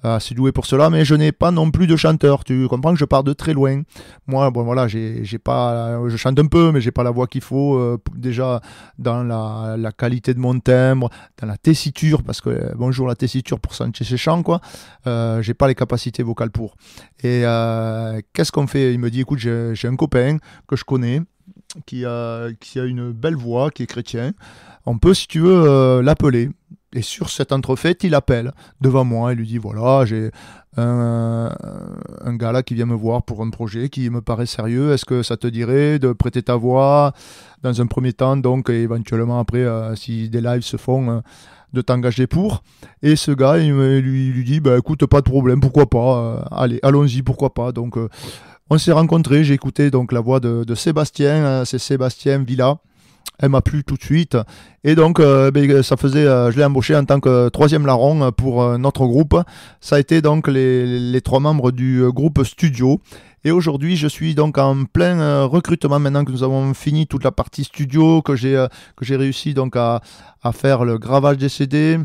assez doué pour cela, mais je n'ai pas non plus de chanteur. Tu comprends que je pars de très loin. Moi, bon voilà, j'ai pas, je chante un peu, mais j'ai pas la voix qu'il faut déjà dans la qualité de mon timbre, dans la tessiture tessiture, parce que bonjour la tessiture pour chanter ses chants, quoi. J'ai pas les capacités vocales pour. Et qu'est-ce qu'on fait? Il me dit, écoute, j'ai un copain que je connais, qui a une belle voix, qui est chrétien. On peut, si tu veux, l'appeler. Et sur cette entrefaite, il appelle devant moi. Il lui dit, voilà, j'ai un gars là qui vient me voir pour un projet qui me paraît sérieux. Est-ce que ça te dirait de prêter ta voix dans un premier temps, donc et éventuellement après, si des lives se font, de t'engager pour. Et ce gars, il lui dit, bah, écoute, pas de problème, pourquoi pas, allez, allons-y, pourquoi pas. Donc, on s'est rencontrés, j'ai écouté donc la voix de Sébastien, c'est Sébastien Villa. Elle m'a plu tout de suite. Et donc, ça faisait, je l'ai embauché en tant que troisième larron pour notre groupe. Ça a été donc les 3 membres du groupe studio. Et aujourd'hui, je suis donc en plein recrutement maintenant que nous avons fini toute la partie studio, que j'ai réussi donc à faire le gravage des CD.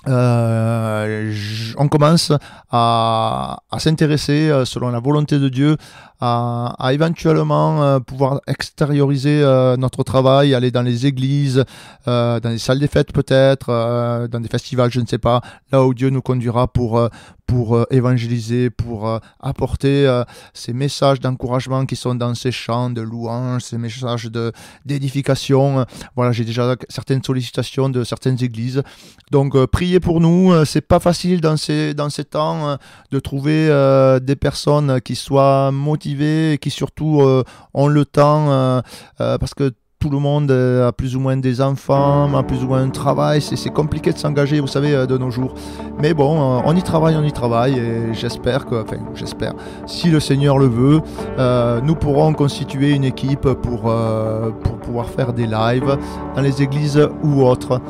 On commence à s'intéresser, selon la volonté de Dieu, à éventuellement pouvoir extérioriser notre travail, aller dans les églises, dans les salles des fêtes peut-être, dans des festivals, je ne sais pas, là où Dieu nous conduira pour évangéliser, pour apporter ces messages d'encouragement qui sont dans ces chants de louange, ces messages d'édification. Voilà, j'ai déjà certaines sollicitations de certaines églises. Donc, priez pour nous. C'est pas facile dans ces temps de trouver des personnes qui soient motivées et qui surtout ont le temps parce que tout le monde a plus ou moins des enfants, a plus ou moins un travail, c'est compliqué de s'engager, vous savez, de nos jours. Mais bon, on y travaille et j'espère, si le Seigneur le veut, nous pourrons constituer une équipe pour pouvoir faire des lives dans les églises ou autres.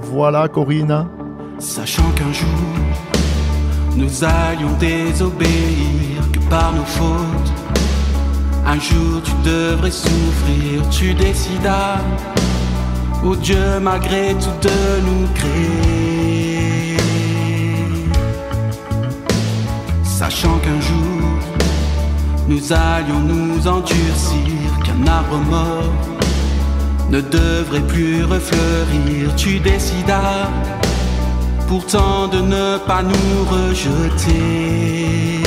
Voilà, Corinne. Sachant qu'un jour, nous allions désobéir, que par nos fautes, un jour tu devrais souffrir, tu décidas, ô Dieu, malgré tout de nous créer. Sachant qu'un jour, nous allions nous endurcir, qu'un arbre mort ne devrait plus refleurir, tu décidas, pourtant de ne pas nous rejeter.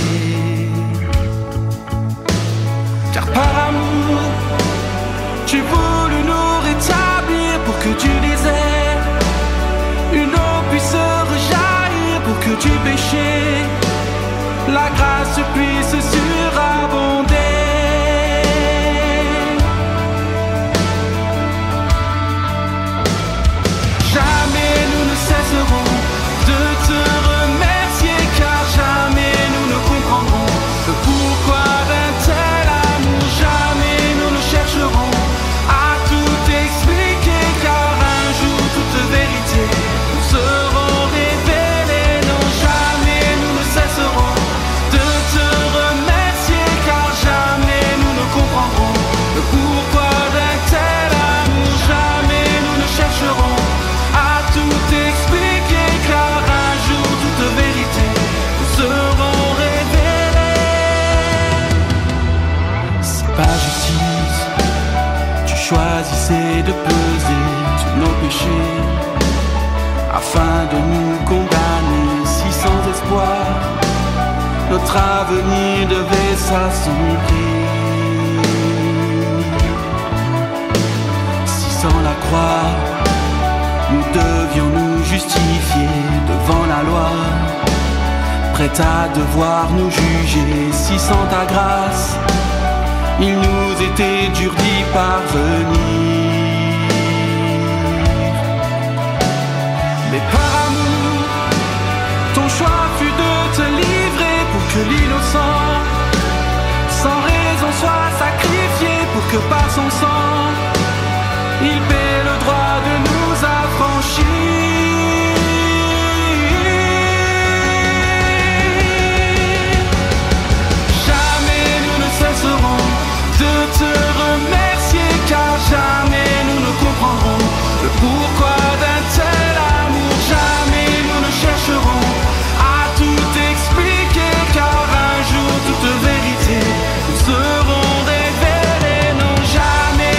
Car par amour, tu voulus nous rétablir pour que du désert, une eau puisse rejaillir pour que du péché, la grâce puisse surabonder. Jamais nous ne cesserons de te remercier, car jamais nous ne comprendrons le pourquoi d'un tel amour. Jamais nous ne chercherons à tout expliquer, car un jour toute vérité nous seront révélées. Non, jamais nous ne cesserons de te remercier, car jamais nous ne comprendrons le pourquoi d'un tel amour. Jamais nous ne chercherons à tout expliquer, car un jour toute vérité nous seront révélées. C'est pas justice, tu choisissais de peser sur nos péchés, afin de nous condamner. Si sans espoir, notre avenir devait s'assombrir. Si sans la croix, nous devions nous justifier devant la loi, prêts à devoir nous juger. Si sans ta grâce, il nous était dur d'y parvenir. Mais par amour, ton choix fut de te livrer pour que l'innocent, sans raison, soit sacrifié, pour que par son sang, il paie le droit de nous affranchir. Jamais nous ne cesserons de te remercier, car jamais nous ne comprendrons le pourquoi d'un tel amour. Jamais nous ne chercherons à tout expliquer, car un jour toute vérité nous seront révélées. Non, jamais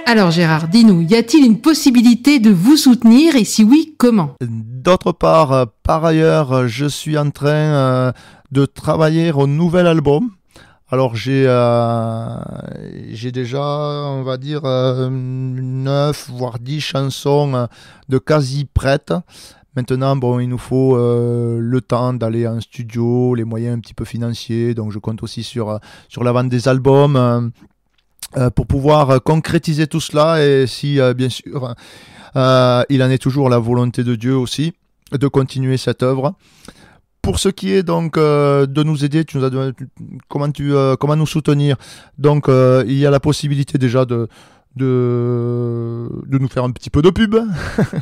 Alors Gérard, dis-nous, y a-t-il une possibilité de vous soutenir et si oui, comment? D'autre part, par ailleurs, je suis en train de travailler au nouvel album. Alors j'ai déjà, on va dire, 9 voire 10 chansons de quasi prêtes. Maintenant, bon, il nous faut le temps d'aller en studio, les moyens un petit peu financiers. Donc je compte aussi sur la vente des albums pour pouvoir concrétiser tout cela. Et si, bien sûr, il en est toujours la volonté de Dieu aussi de continuer cette œuvre. Pour ce qui est donc de nous aider, tu nous as demandé comment nous soutenir. Donc il y a la possibilité déjà de nous faire un petit peu de pub.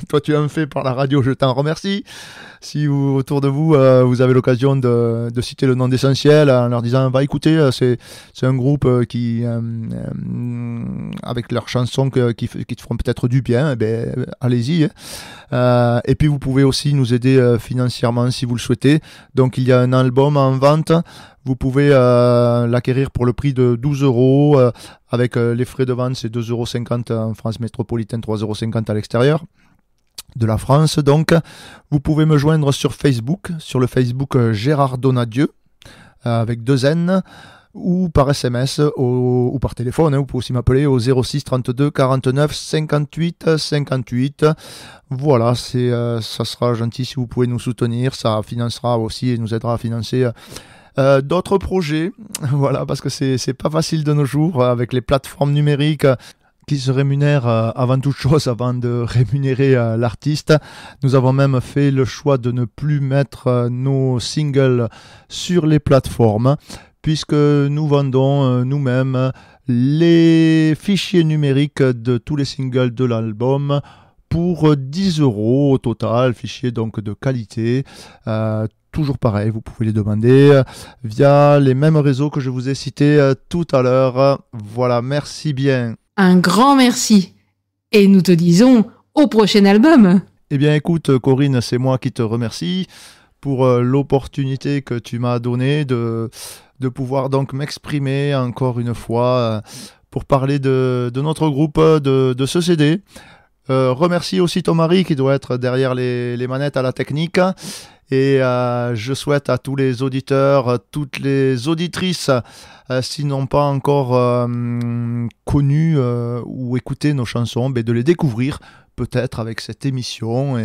Toi tu en fais par la radio, je t'en remercie. Si autour de vous, vous avez l'occasion de citer le nom d'Essentiel en leur disant va écouter, c'est un groupe qui avec leurs chansons qui te feront peut-être du bien, allez-y. Et puis vous pouvez aussi nous aider financièrement si vous le souhaitez. Donc il y a un album en vente. Vous pouvez l'acquérir pour le prix de 12 €. Avec les frais de vente, c'est 2,50 € en France métropolitaine, 3,50 € à l'extérieur de la France. Donc, vous pouvez me joindre sur Facebook, sur le Facebook Gérard Donadieu, avec 2 N, ou par SMS ou par téléphone. Vous pouvez aussi m'appeler au 06 32 49 58 58. Voilà, ça sera gentil si vous pouvez nous soutenir. Ça financera aussi et nous aidera à financer d'autres projets, voilà, parce que c'est pas facile de nos jours avec les plateformes numériques qui se rémunèrent avant toute chose, avant de rémunérer l'artiste. Nous avons même fait le choix de ne plus mettre nos singles sur les plateformes, puisque nous vendons nous-mêmes les fichiers numériques de tous les singles de l'album pour 10 € au total, fichiers donc de qualité. Toujours pareil, vous pouvez les demander via les mêmes réseaux que je vous ai cités tout à l'heure. Voilà, merci bien. Un grand merci. Et nous te disons au prochain album. Eh bien écoute Corinne, c'est moi qui te remercie pour l'opportunité que tu m'as donnée de pouvoir donc m'exprimer encore une fois pour parler de notre groupe, de ce CD. Remercie aussi ton mari qui doit être derrière les manettes à la technique. Et je souhaite à tous les auditeurs, toutes les auditrices, s'ils n'ont pas encore connu ou écouté nos chansons, de les découvrir peut-être avec cette émission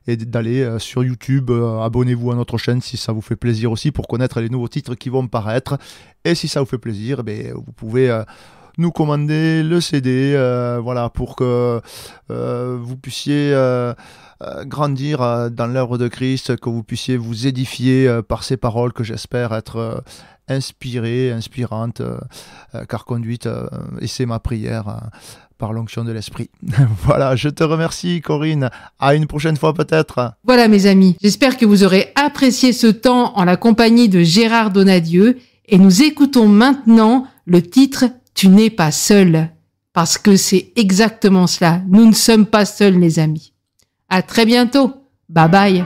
et d'aller sur YouTube. Abonnez-vous à notre chaîne si ça vous fait plaisir aussi pour connaître les nouveaux titres qui vont paraître. Et si ça vous fait plaisir, vous pouvez nous commander le CD, voilà, pour que vous puissiez grandir dans l'œuvre de Christ, que vous puissiez vous édifier par ces paroles que j'espère être inspirantes, car conduites, et c'est ma prière, par l'onction de l'Esprit. Voilà, je te remercie Corinne, à une prochaine fois peut-être. Voilà mes amis, j'espère que vous aurez apprécié ce temps en la compagnie de Gérard Donadieu, et nous écoutons maintenant le titre « Tu n'es pas seul », parce que c'est exactement cela, nous ne sommes pas seuls les amis. À très bientôt. Bye bye.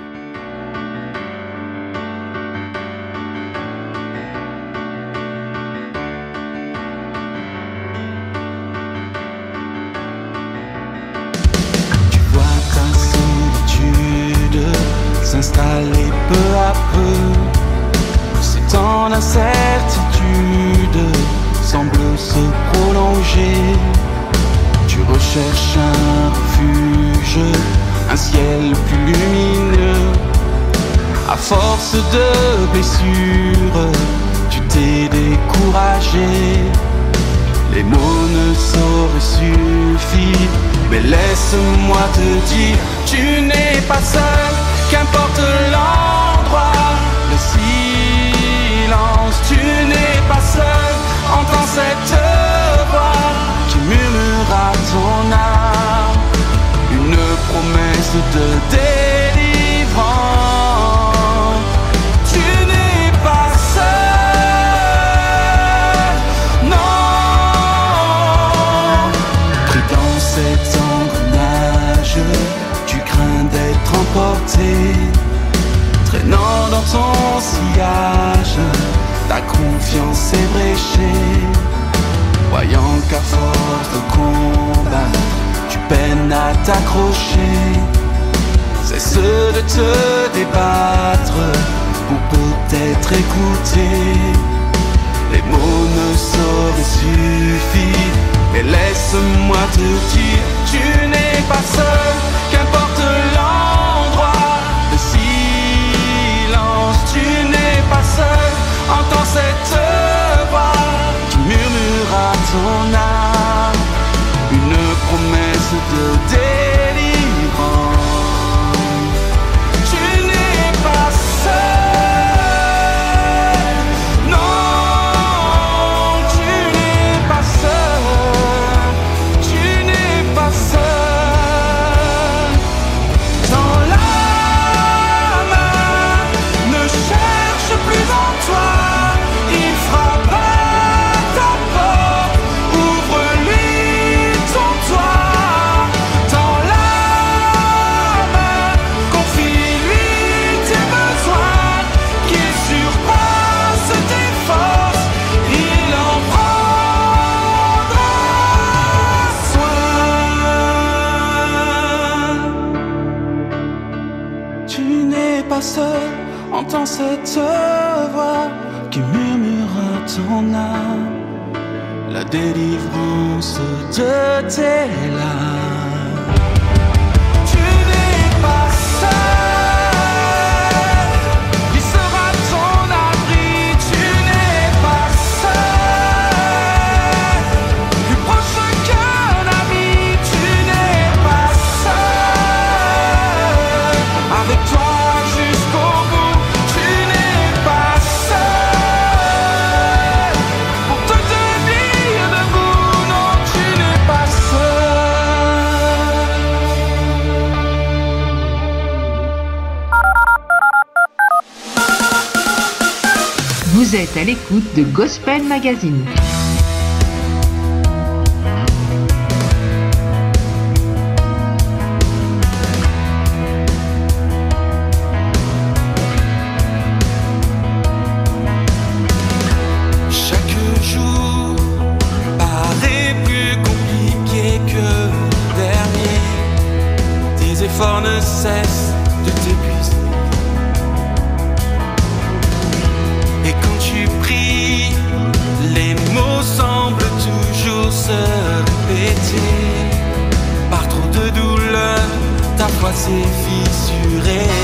Tu vois ta solitude s'installer peu à peu. Ces temps d'incertitude semblent se prolonger. Tu recherches un refuge, un ciel plus lumineux. À force de blessures, tu t'es découragé. Les mots ne sauraient suffire, mais laisse-moi te dire, tu n'es pas seul, qu'importe l'endroit, le silence. Tu n'es pas seul, entends cette voix qui murmure à ton âme une promesse de délivrance. Tu n'es pas seul, non. Pris dans cet engrenage, tu crains d'être emporté, traînant dans ton sillage, ta confiance est bréchée. voyant qu'à force de combat, tu peines à t'accrocher. Cesse de te débattre pour peut-être écouter. Les mots ne sauraient suffire, et laisse-moi te dire, tu n'es pas seul, qu'importe l'endroit, le silence, tu n'es pas seul. Entends cette voix qui murmure à ton âme, une promesse de délivrance. Tu n'es pas seul, non, tu n'es pas seul, tu n'es pas seul. Dans l'âme, ne cherche plus en toi. Il frappe à ta porte, ouvre-lui ton toit. Dans l'âme, confie-lui tes besoins, qu'il surpasse tes forces, il en prendra soin. Tu n'es pas seul, entends cette voix qui murmure à ton âme, la délivrance de tes larmes. Tu n'es pas seul, il sera ton abri. Tu n'es pas seul, plus proche qu'un ami. Tu n'es pas seul, avec toi jusqu'au bout. Tu n'es pas seul, pour te tenir debout. Non, tu n'es pas seul. Vous êtes à l'écoute de Gospel Magazine. Chaque jour paraît plus compliqué que le dernier. Tes efforts ne cessent de t'épuiser. Et quand tu pries, les mots semblent toujours se répéter. Par trop de douleur, ta foi s'est fissurée.